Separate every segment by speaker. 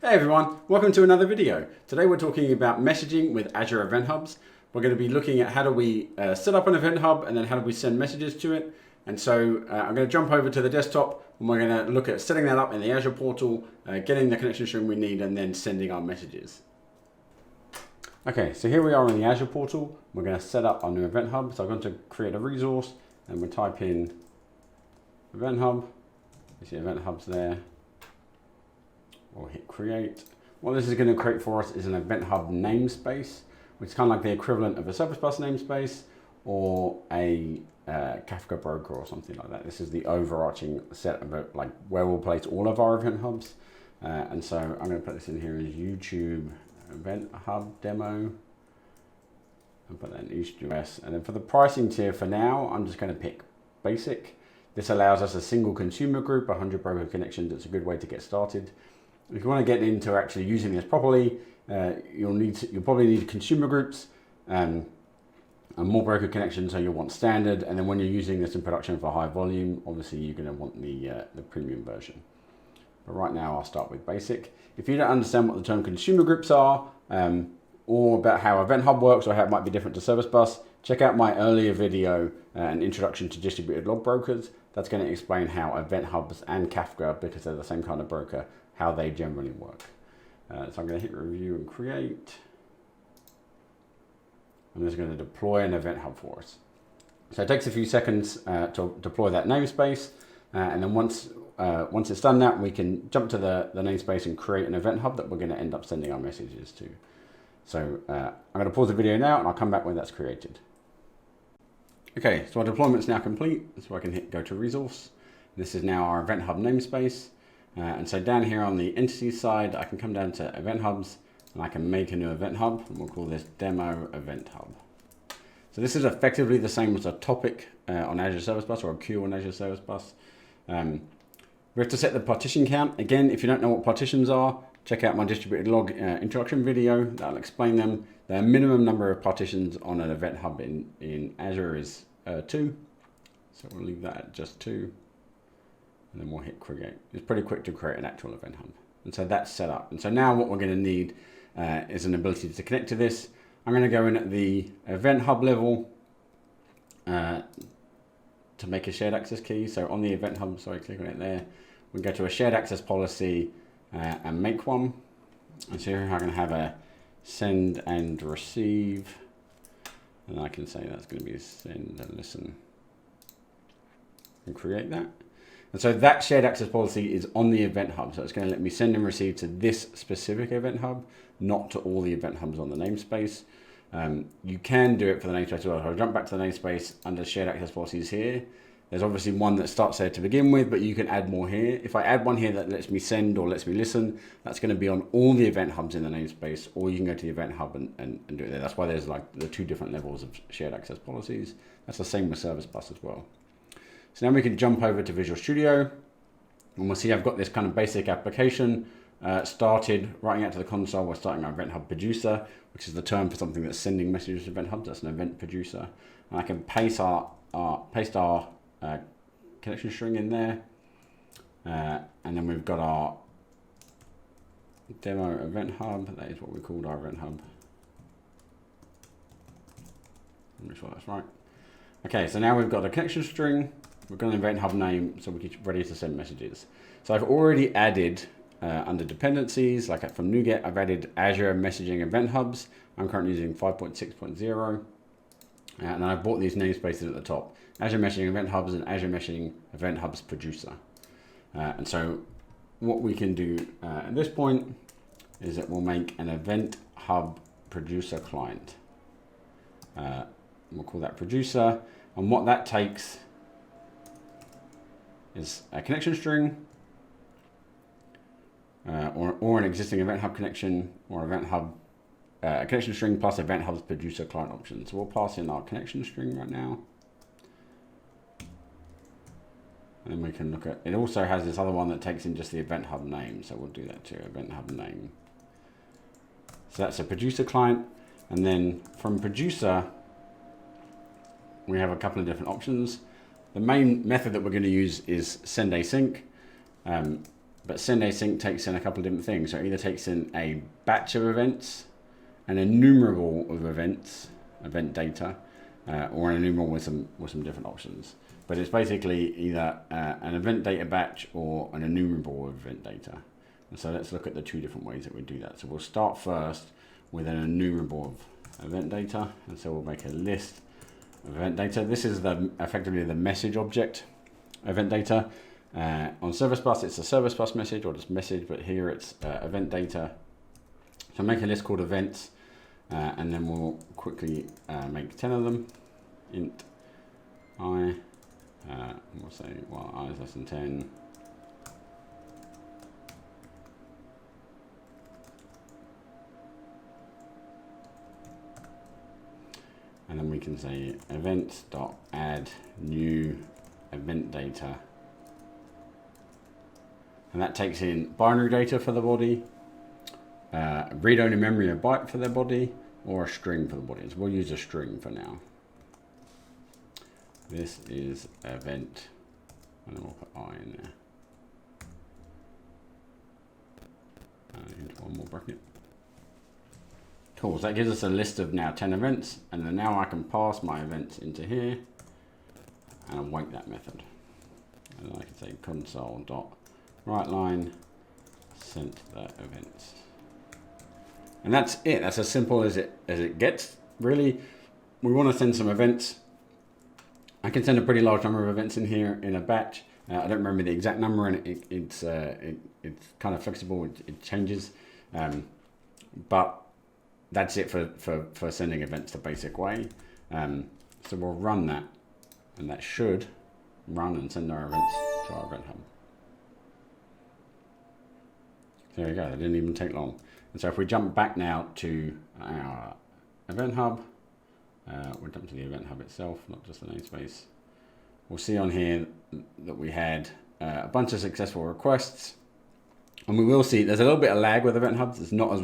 Speaker 1: Hey everyone, welcome to another video. Today we're talking about messaging with Azure Event Hubs. We're going to be looking at how do we set up an event hub and then how do we send messages to it. And so I'm going to jump over to the desktop and we're going to look at setting that up in the Azure portal, getting the connection string we need and then sending our messages. Okay, so here we are in the Azure portal. We're going to set up our new event hub. So I'm going to create a resource and we'll type in event hub. You see event hubs there. We'll hit create. What this is going to create for us is an event hub namespace, which is kind of like the equivalent of a service bus namespace or a Kafka broker or something like that. This is the overarching set of like where we'll place all of our event hubs. And so I'm going to put this in here as YouTube event hub demo and put that in East US. And then for the pricing tier for now, I'm just going to pick basic. This allows us a single consumer group, 100 broker connections. It's a good way to get started. If you want to get into actually using this properly, you'll probably need consumer groups and more broker connections, so you'll want standard. And then when you're using this in production for high volume, obviously you're going to want the premium version. But right now I'll start with basic. If you don't understand what the term consumer groups are, or about how Event Hub works or how it might be different to Service Bus, check out my earlier video, an introduction to distributed log brokers. That's going to explain how Event Hubs and Kafka, because they're the same kind of broker, how they generally work. So I'm going to hit review and create. I'm just going to deploy an event hub for us. So it takes a few seconds to deploy that namespace. And then once it's done that, we can jump to the namespace and create an event hub that we're going to end up sending our messages to. So I'm going to pause the video now and I'll come back when that's created. Okay, so our deployment's now complete. So I can hit go to resource. This is now our event hub namespace. And so down here on the entity side, I can come down to event hubs and I can make a new event hub and we'll call this demo event hub. So this is effectively the same as a topic on Azure Service Bus or a queue on Azure Service Bus. We have to set the partition count. Again, if you don't know what partitions are, check out my distributed log introduction video. That'll explain them. The minimum number of partitions on an event hub in Azure is 2. So we'll leave that at just 2. And then we'll hit create. It's pretty quick to create an actual event hub. And so that's set up. And so now what we're going to need is an ability to connect to this. I'm going to go in at the event hub level to make a shared access key. So on the event hub, sorry, click on it there. We go to a shared access policy and make one. And so here I'm going to have a send and receive. And I can say that's going to be send and listen and create that. And so that shared access policy is on the event hub. So it's going to let me send and receive to this specific event hub, not to all the event hubs on the namespace. You can do it for the namespace as well. I'll jump back to the namespace under shared access policies here. There's obviously one that starts there to begin with, but you can add more here. If I add one here that lets me send or lets me listen, that's going to be on all the event hubs in the namespace, or you can go to the event hub and do it there. That's why there's like the 2 different levels of shared access policies. That's the same with Service Bus as well. So now we can jump over to Visual Studio and we'll see I've got this kind of basic application started. Writing out to the console, we're starting our Event Hub producer, which is the term for something that's sending messages to event hubs. That's an event producer. And I can paste our connection string in there. And then we've got our demo event hub. That is what we called our event hub. Make sure that's right. Okay, so now we've got a connection string. We've got an event hub name, so we're ready to send messages. So I've already added under dependencies, like from NuGet, I've added Azure Messaging Event Hubs. I'm currently using 5.6.0. And I've bought these namespaces at the top. Azure Messaging Event Hubs and Azure Messaging Event Hubs Producer. And so what we can do at this point is that we'll make an Event Hub Producer client. We'll call that Producer. And what that takes is a connection string or an existing Event Hub connection or Event Hub connection string plus Event Hub's producer client option. So we'll pass in our connection string right now. And then we can look at, it also has this other one that takes in just the Event Hub name. So we'll do that too, Event Hub name. So that's a producer client. And then from producer, we have a couple of different options. The main method that we're going to use is send async. but send async takes in a couple of different things. So it either takes in a batch of events, an enumerable of events, event data, or an enumerable with some different options. But it's basically either an event data batch or an enumerable of event data. And so let's look at the two different ways that we do that. So we'll start first with an enumerable of event data. And so we'll make a list of event data. This is effectively the message object event data. On Service Bus, it's a Service Bus message or just message, but here it's event data. So make a list called events, and then we'll quickly make 10 of them. Int I, we'll say, well, I is less than 10. And then we can say events.add new event data. And that takes in binary data for the body, read-only memory a byte for their body, or a string for the body. So we'll use a string for now. This is event, and then we'll put I in there. Into one more bracket. Cool, so that gives us a list of now 10 events, and then now I can pass my events into here and await that method. And I can say console.writeLine sent the events. And that's it. That's as simple as it gets. Really, we want to send some events. I can send a pretty large number of events in here in a batch. I don't remember the exact number, and it's kind of flexible. It changes, but that's it for sending events the basic way. So we'll run that, and that should run and send our events to our Event Hub. There we go. That didn't even take long. And so if we jump back now to our Event Hub, we'll jump to the Event Hub itself, not just the namespace. We'll see on here that we had a bunch of successful requests, and we will see there's a little bit of lag with Event Hubs. It's not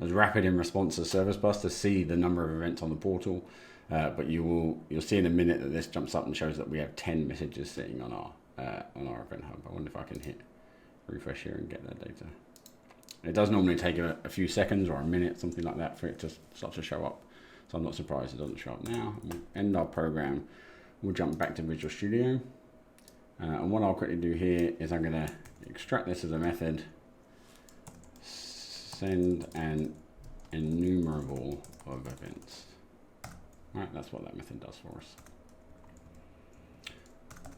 Speaker 1: as rapid in response as Service Bus to see the number of events on the portal, but you'll see in a minute that this jumps up and shows that we have 10 messages sitting on our Event Hub. I wonder if I can hit refresh here and get that data. It does normally take a few seconds or a minute, something like that, for it to start to show up. So I'm not surprised it doesn't show up now. We'll end our program. We'll jump back to Visual Studio. And what I'll quickly do here is I'm going to extract this as a method, send an enumerable of events. Right, that's what that method does for us.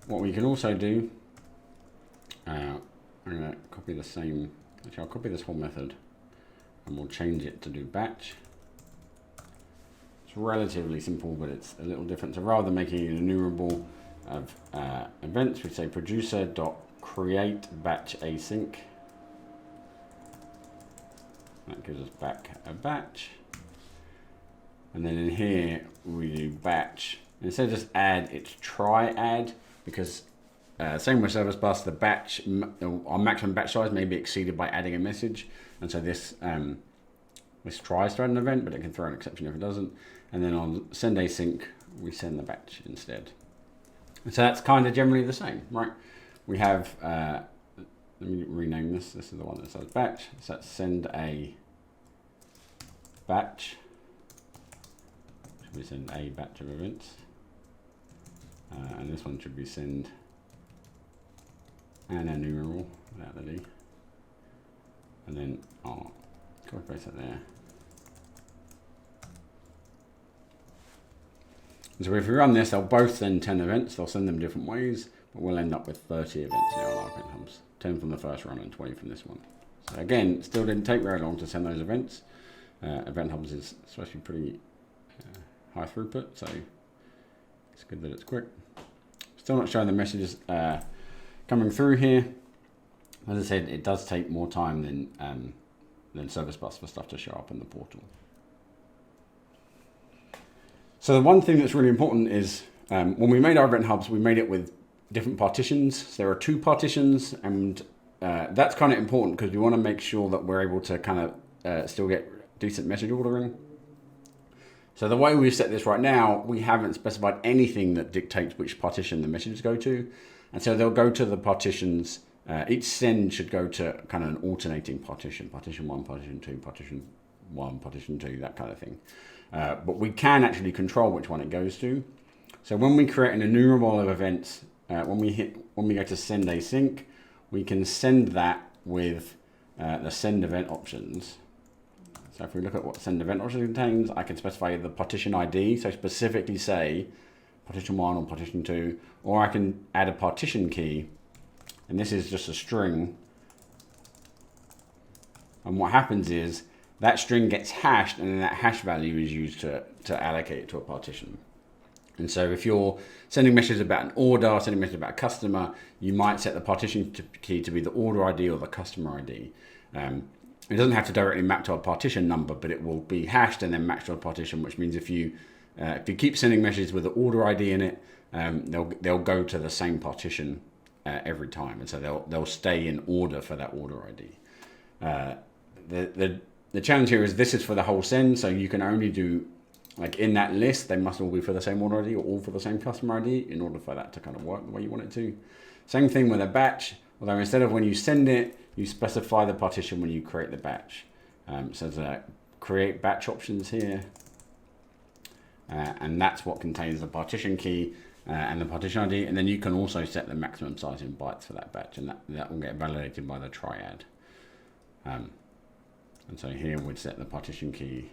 Speaker 1: What we can also do, I'm going to copy the same, actually I'll copy this whole method and we'll change it to do batch. It's relatively simple, but it's a little different. So rather than making an enumerable of events, we say producer.create batch async. That gives us back a batch. And then in here, we do batch. And instead of just add, it's try add, because same with Service Bus, the batch, our maximum batch size may be exceeded by adding a message. And so this tries to add an event, but it can throw an exception if it doesn't. And then on send async, we send the batch instead. And so that's kind of generally the same, right? We have, let me rename this. This is the one that says batch. So let's send a batch. Should we send a batch of events? And this one should be send an enumerable without the D. And then I'll copy paste that there. So if we run this, they'll both send 10 events. They'll send them different ways, but we'll end up with 30 events now on our Event Hubs. 10 from the first run and 20 from this one. So again, still didn't take very long to send those events. Event Hubs is supposed to be pretty high throughput, so it's good that it's quick. Still not showing the messages coming through here. As I said, it does take more time than Service Bus for stuff to show up in the portal. So the one thing that's really important is when we made our Event Hubs, we made it with different partitions. So there are 2 partitions, and that's kind of important because we want to make sure that we're able to kind of still get decent message ordering. So the way we've set this right now, we haven't specified anything that dictates which partition the messages go to. And so they'll go to the partitions each send should go to kind of an alternating partition, partition 1, partition 2, partition 1, partition 2, that kind of thing. But we can actually control which one it goes to. So when we create an enumerable of events, when we go to send async, we can send that with the send event options. So if we look at what send event option contains, I can specify the partition ID, so specifically say partition 1 or partition 2, or I can add a partition key, and this is just a string. And what happens is that string gets hashed, and then that hash value is used to allocate it to a partition. And so if you're sending messages about an order, sending messages about a customer, you might set the partition key to be the order ID or the customer ID. It doesn't have to directly map to a partition number, but it will be hashed and then matched to a partition, which means if you keep sending messages with the order ID in it, they'll go to the same partition every time, and so they'll stay in order for that order ID. The challenge here is this is for the whole send, so you can only do, like in that list, they must all be for the same order ID or all for the same customer ID in order for that to kind of work the way you want it to. Same thing with a batch, although instead of when you send it, you specify the partition when you create the batch. So there's create batch options here, and that's what contains the partition key and the partition ID, and then you can also set the maximum size in bytes for that batch, and that will get validated by the triad. And so here we'd set the partition key.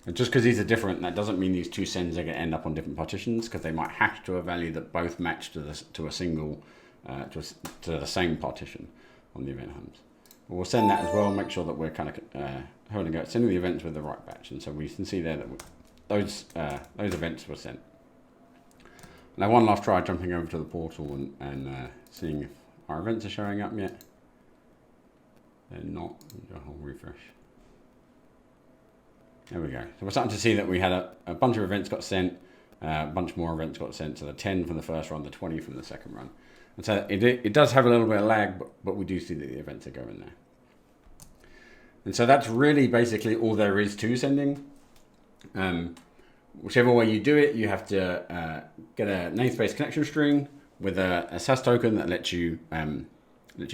Speaker 1: And just because these are different, that doesn't mean these two sends are going to end up on different partitions, because they might hash to a value that both match to a single, to the same partition on the event hubs. But we'll send that as well, make sure that we're kind of having a go at sending the events with the right batch. And so we can see there that those events were sent. Now one last try jumping over to the portal and seeing if our events are showing up yet. They're not. Do a whole refresh. There we go. So we're starting to see that we had a bunch of events got sent, a bunch more events got sent. So the 10 from the first run, the 20 from the second run. And so it does have a little bit of lag, but we do see that the events are going there. And so that's really basically all there is to sending. Whichever way you do it, you have to get a namespace connection string with a SAS token that lets you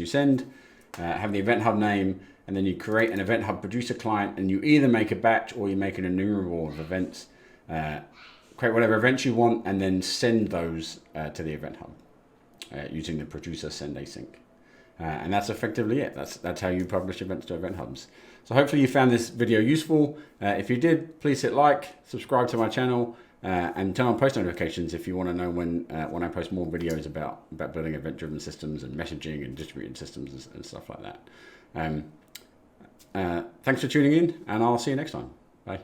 Speaker 1: send, have the event hub name, and then you create an event hub producer client, and you either make a batch or you make an enumerable of events, create whatever events you want, and then send those to the event hub using the producer send async. And that's effectively it. That's how you publish events to event hubs. So hopefully you found this video useful. If you did, please hit like, subscribe to my channel, and turn on post notifications if you want to know when I post more videos about building event-driven systems and messaging and distributed systems and stuff like that. Thanks for tuning in, and I'll see you next time. Bye.